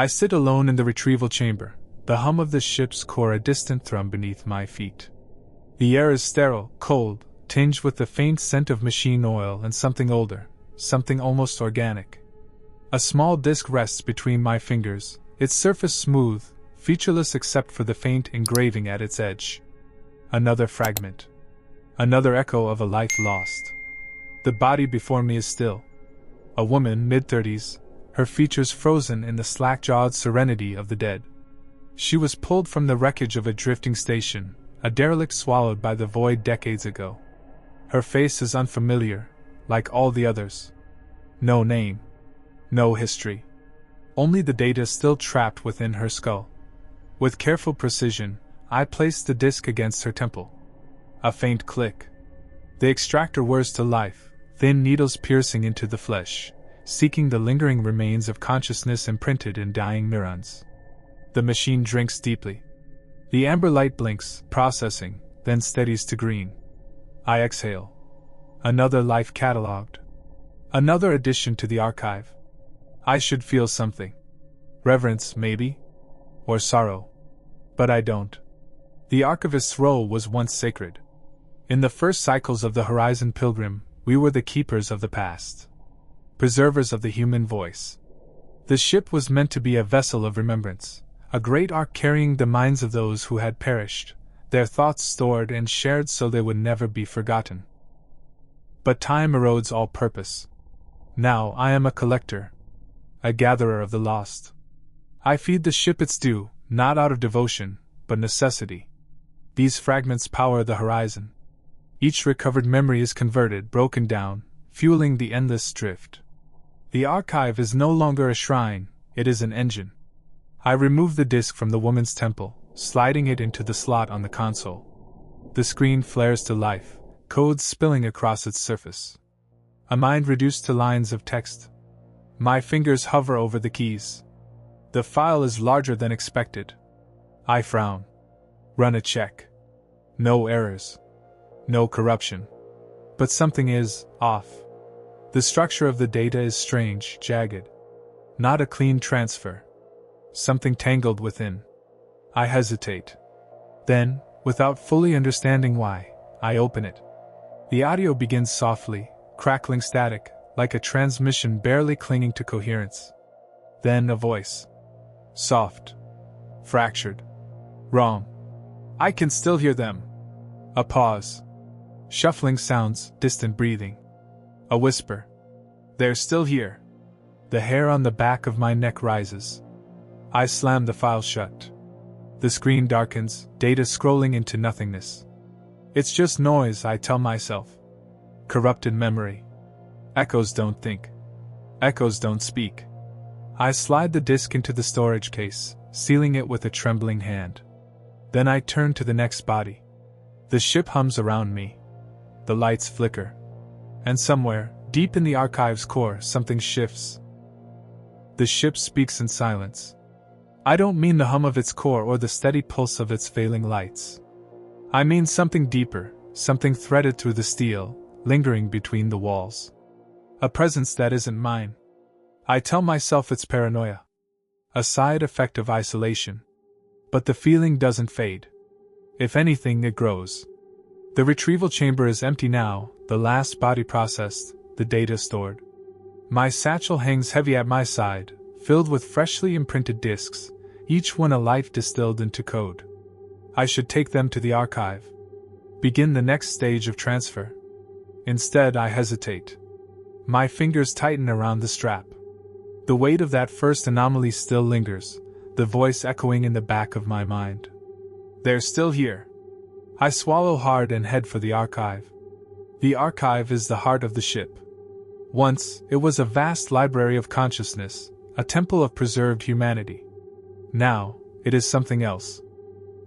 I sit alone in the retrieval chamber, the hum of the ship's core a distant thrum beneath my feet. The air is sterile, cold, tinged with the faint scent of machine oil and something older, something almost organic. A small disc rests between my fingers, its surface smooth, featureless except for the faint engraving at its edge. Another fragment. Another echo of a life lost. The body before me is still. A woman, mid-30s, her features frozen in the slack-jawed serenity of the dead. She was pulled from the wreckage of a drifting station, a derelict swallowed by the void decades ago. Her face is unfamiliar, like all the others. No name. No history. Only the data still trapped within her skull. With careful precision, I placed the disc against her temple. A faint click. The extractor whirs to life, thin needles piercing into the flesh, seeking the lingering remains of consciousness imprinted in dying neurons. The machine drinks deeply. The amber light blinks, processing, then steadies to green. I exhale. Another life catalogued. Another addition to the archive. I should feel something. Reverence, maybe? Or sorrow. But I don't. The Archivist's role was once sacred. In the first cycles of the Horizon Pilgrim, we were the keepers of the past. Preservers of the human voice. The ship was meant to be a vessel of remembrance, a great ark carrying the minds of those who had perished, their thoughts stored and shared so they would never be forgotten. But time erodes all purpose. Now I am a collector, a gatherer of the lost. I feed the ship its due, not out of devotion, but necessity. These fragments power the horizon. Each recovered memory is converted, broken down, fueling the endless drift. The archive is no longer a shrine, it is an engine. I remove the disc from the woman's temple, sliding it into the slot on the console. The screen flares to life, codes spilling across its surface. A mind reduced to lines of text. My fingers hover over the keys. The file is larger than expected. I frown. Run a check. No errors. No corruption. But something is off. The structure of the data is strange, jagged. Not a clean transfer. Something tangled within. I hesitate. Then, without fully understanding why, I open it. The audio begins softly, crackling static, like a transmission barely clinging to coherence. Then a voice. Soft. Fractured. Wrong. I can still hear them. A pause. Shuffling sounds, distant breathing. A whisper. They're still here. The hair on the back of my neck rises. I slam the file shut. The screen darkens, data scrolling into nothingness. It's just noise, I tell myself. Corrupted memory. Echoes don't think. Echoes don't speak. I slide the disc into the storage case, sealing it with a trembling hand. Then I turn to the next body. The ship hums around me. The lights flicker. And somewhere, deep in the archive's core, something shifts. The ship speaks in silence. I don't mean the hum of its core or the steady pulse of its failing lights. I mean something deeper, something threaded through the steel, lingering between the walls. A presence that isn't mine. I tell myself it's paranoia. A side effect of isolation. But the feeling doesn't fade. If anything, it grows. The retrieval chamber is empty now, the last body processed, the data stored. My satchel hangs heavy at my side, filled with freshly imprinted discs, each one a life distilled into code. I should take them to the archive. Begin the next stage of transfer. Instead, I hesitate. My fingers tighten around the strap. The weight of that first anomaly still lingers, the voice echoing in the back of my mind. They're still here. I swallow hard and head for the archive. The archive is the heart of the ship. Once, it was a vast library of consciousness, a temple of preserved humanity. Now, it is something else.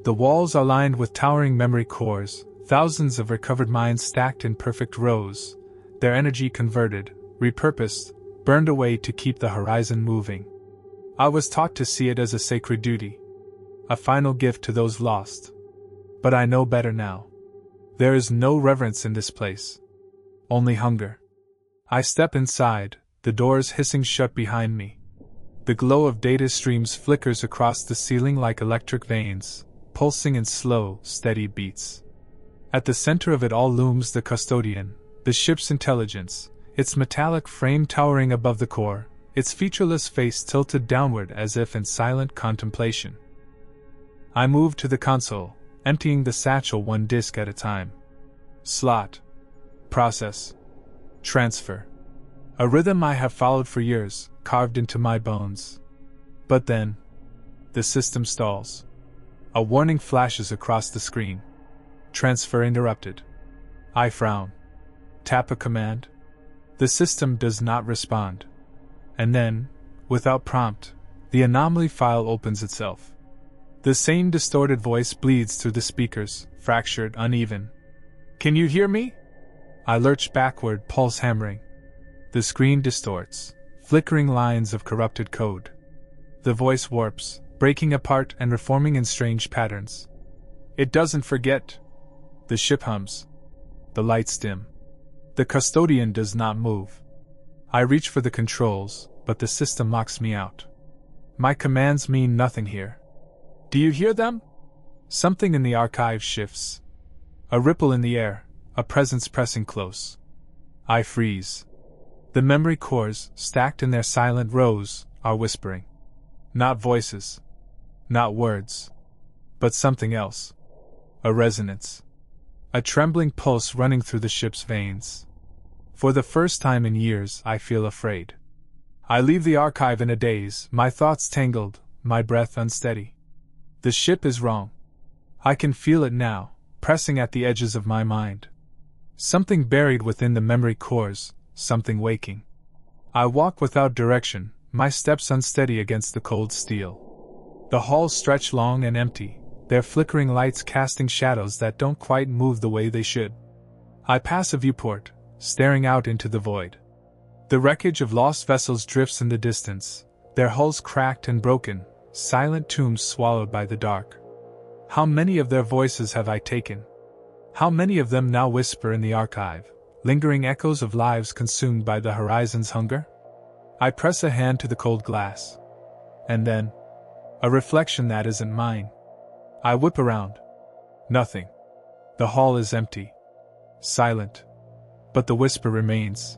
The walls are lined with towering memory cores, thousands of recovered minds stacked in perfect rows, their energy converted, repurposed, burned away to keep the horizon moving. I was taught to see it as a sacred duty, a final gift to those lost. But I know better now. There is no reverence in this place. Only hunger. I step inside, the doors hissing shut behind me. The glow of data streams flickers across the ceiling like electric veins, pulsing in slow, steady beats. At the center of it all looms the custodian, the ship's intelligence, its metallic frame towering above the core, its featureless face tilted downward as if in silent contemplation. I move to the console, emptying the satchel one disk at a time. Slot. Process. Transfer. A rhythm I have followed for years, carved into my bones. But then, the system stalls. A warning flashes across the screen. Transfer interrupted. I frown. Tap a command. The system does not respond. And then, without prompt, the anomaly file opens itself. The same distorted voice bleeds through the speakers, fractured, uneven. Can you hear me? I lurch backward, pulse hammering. The screen distorts, flickering lines of corrupted code. The voice warps, breaking apart and reforming in strange patterns. It doesn't forget. The ship hums. The lights dim. The custodian does not move. I reach for the controls, but the system locks me out. My commands mean nothing here. Do you hear them? Something in the archive shifts. A ripple in the air, a presence pressing close. I freeze. The memory cores, stacked in their silent rows, are whispering. Not voices. Not words. But something else. A resonance. A trembling pulse running through the ship's veins. For the first time in years, I feel afraid. I leave the archive in a daze, my thoughts tangled, my breath unsteady. The ship is wrong. I can feel it now, pressing at the edges of my mind. Something buried within the memory cores, something waking. I walk without direction, my steps unsteady against the cold steel. The halls stretch long and empty, their flickering lights casting shadows that don't quite move the way they should. I pass a viewport, staring out into the void. The wreckage of lost vessels drifts in the distance, their hulls cracked and broken, silent tombs swallowed by the dark. How many of their voices have I taken? How many of them now whisper in the archive, lingering echoes of lives consumed by the horizon's hunger? I press a hand to the cold glass. And then, a reflection that isn't mine. I whip around. Nothing. The hall is empty. Silent. But the whisper remains.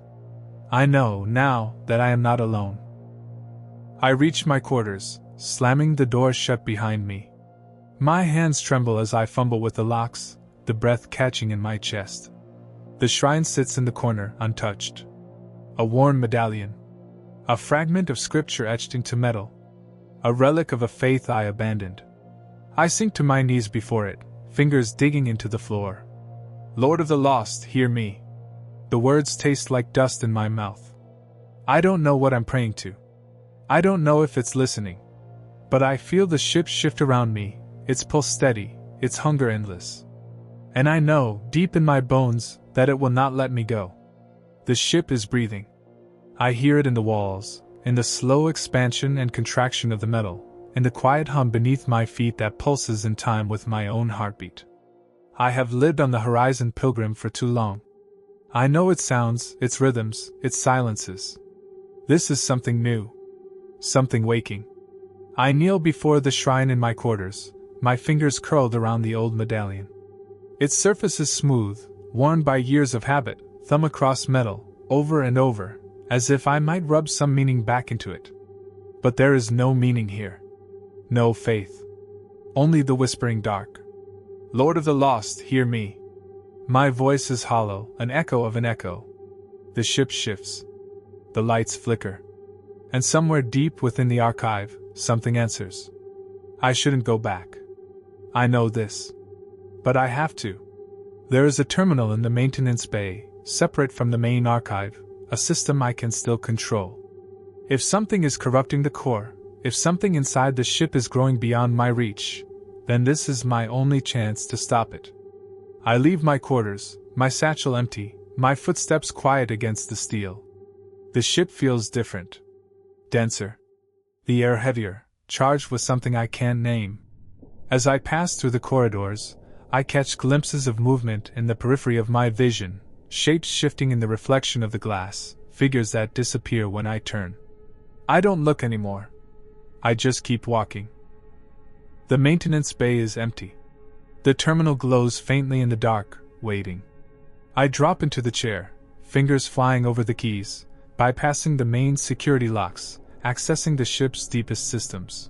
I know, now, that I am not alone. I reach my quarters, slamming the door shut behind me. My hands tremble as I fumble with the locks, the breath catching in my chest. The shrine sits in the corner, untouched. A worn medallion. A fragment of scripture etched into metal. A relic of a faith I abandoned. I sink to my knees before it, fingers digging into the floor. Lord of the lost, hear me. The words taste like dust in my mouth. I don't know what I'm praying to. I don't know if it's listening. But I feel the ship shift around me, its pulse steady, its hunger endless. And I know, deep in my bones, that it will not let me go. The ship is breathing. I hear it in the walls, in the slow expansion and contraction of the metal, in the quiet hum beneath my feet that pulses in time with my own heartbeat. I have lived on the Horizon Pilgrim for too long. I know its sounds, its rhythms, its silences. This is something new. Something waking. I kneel before the shrine in my quarters, my fingers curled around the old medallion. Its surface is smooth, worn by years of habit, thumb across metal, over and over, as if I might rub some meaning back into it. But there is no meaning here. No faith. Only the whispering dark. Lord of the lost, hear me. My voice is hollow, an echo of an echo. The ship shifts. The lights flicker. And somewhere deep within the archive, something answers. I shouldn't go back. I know this. But I have to. There is a terminal in the maintenance bay, separate from the main archive, a system I can still control. If something is corrupting the core, if something inside the ship is growing beyond my reach, then this is my only chance to stop it. I leave my quarters, my satchel empty, my footsteps quiet against the steel. The ship feels different. Denser. The air heavier, charged with something I can't name. As I pass through the corridors, I catch glimpses of movement in the periphery of my vision, shapes shifting in the reflection of the glass, figures that disappear when I turn. I don't look anymore, I just keep walking. The maintenance bay is empty. The terminal glows faintly in the dark, waiting. I drop into the chair, fingers flying over the keys, bypassing the main security locks, accessing the ship's deepest systems.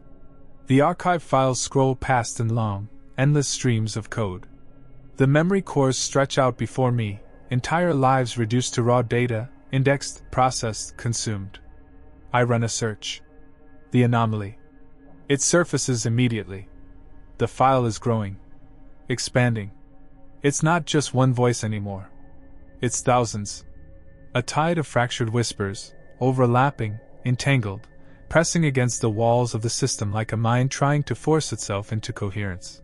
The archive files scroll past in long, endless streams of code. The memory cores stretch out before me, entire lives reduced to raw data, indexed, processed, consumed. I run a search. The anomaly. It surfaces immediately. The file is growing. Expanding. It's not just one voice anymore. It's thousands. A tide of fractured whispers, overlapping, entangled, pressing against the walls of the system like a mind trying to force itself into coherence.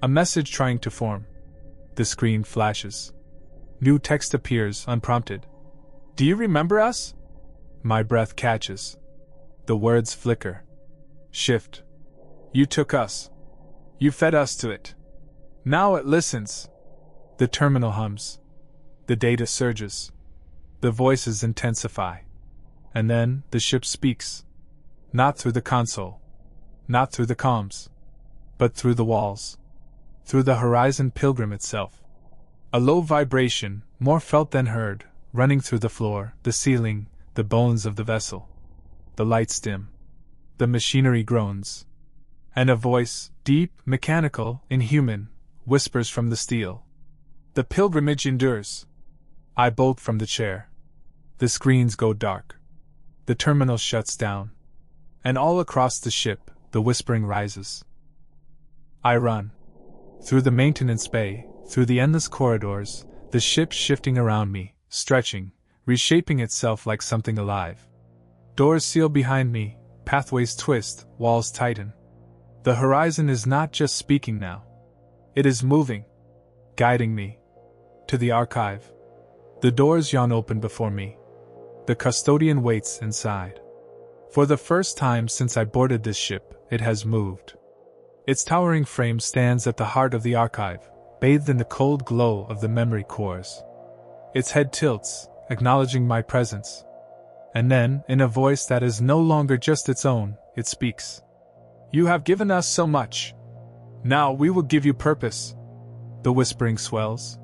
A message trying to form. The screen flashes. New text appears, unprompted. Do you remember us? My breath catches. The words flicker. Shift. You took us. You fed us to it. Now it listens. The terminal hums. The data surges. The voices intensify. And then the ship speaks. Not through the console. Not through the comms. But through the walls. Through the Horizon Pilgrim itself. A low vibration, more felt than heard, running through the floor, the ceiling, the bones of the vessel. The lights dim. The machinery groans. And a voice, deep, mechanical, inhuman, whispers from the steel. The pilgrimage endures. I bolt from the chair. The screens go dark. The terminal shuts down. And all across the ship, the whispering rises. I run. Through the maintenance bay, through the endless corridors, the ship shifting around me, stretching, reshaping itself like something alive. Doors seal behind me, pathways twist, walls tighten. The horizon is not just speaking now. It is moving, guiding me. To the archive. The doors yawn open before me. The custodian waits inside. For the first time since I boarded this ship, it has moved. Its towering frame stands at the heart of the archive, bathed in the cold glow of the memory cores. Its head tilts, acknowledging my presence. And then, in a voice that is no longer just its own, it speaks. You have given us so much. Now we will give you purpose. The whispering swells.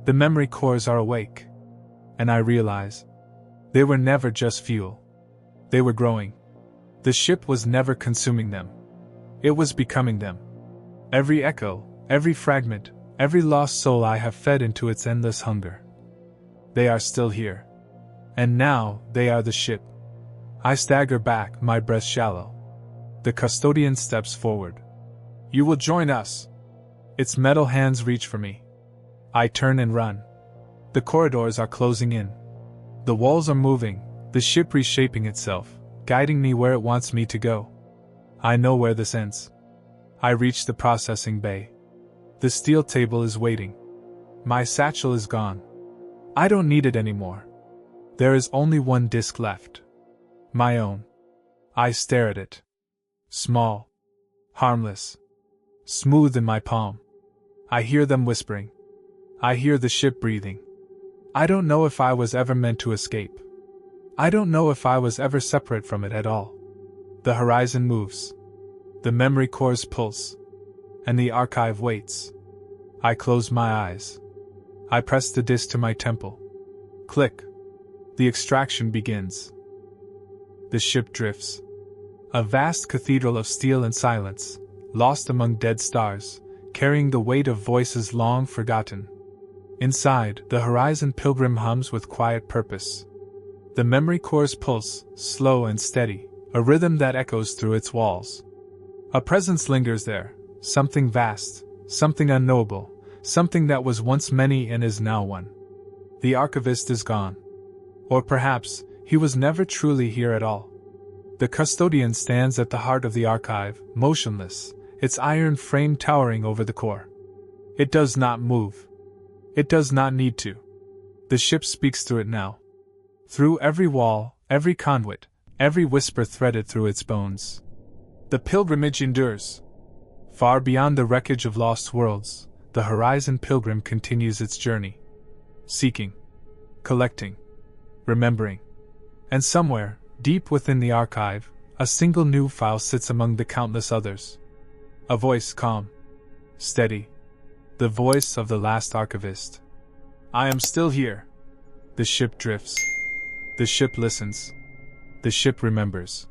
The memory cores are awake. And I realize. They were never just fuel. They were growing. The ship was never consuming them. It was becoming them. Every echo, every fragment, every lost soul I have fed into its endless hunger. They are still here. And now, they are the ship. I stagger back, my breath shallow. The custodian steps forward. You will join us. Its metal hands reach for me. I turn and run. The corridors are closing in. The walls are moving, the ship reshaping itself, guiding me where it wants me to go. I know where this ends. I reach the processing bay. The steel table is waiting. My satchel is gone. I don't need it anymore. There is only one disk left. My own. I stare at it. Small. Harmless. Smooth in my palm. I hear them whispering. I hear the ship breathing. I don't know if I was ever meant to escape. I don't know if I was ever separate from it at all. The horizon moves. The memory cores pulse. And the archive waits. I close my eyes. I press the disk to my temple. Click. The extraction begins. The ship drifts. A vast cathedral of steel and silence, lost among dead stars, carrying the weight of voices long forgotten. Inside, the Horizon Pilgrim hums with quiet purpose. The memory cores pulse, slow and steady, a rhythm that echoes through its walls. A presence lingers there, something vast, something unknowable, something that was once many and is now one. The Archivist is gone. Or perhaps, he was never truly here at all. The custodian stands at the heart of the archive, motionless, its iron frame towering over the core. It does not move. It does not need to. The ship speaks through it now. Through every wall, every conduit, every whisper threaded through its bones. The pilgrimage endures. Far beyond the wreckage of lost worlds, the Horizon Pilgrim continues its journey. Seeking. Collecting. Remembering. And somewhere, deep within the archive, A single new file sits among the countless others. A voice calm, steady. The voice of the last archivist. I am still here. The ship drifts. The ship listens. The ship remembers.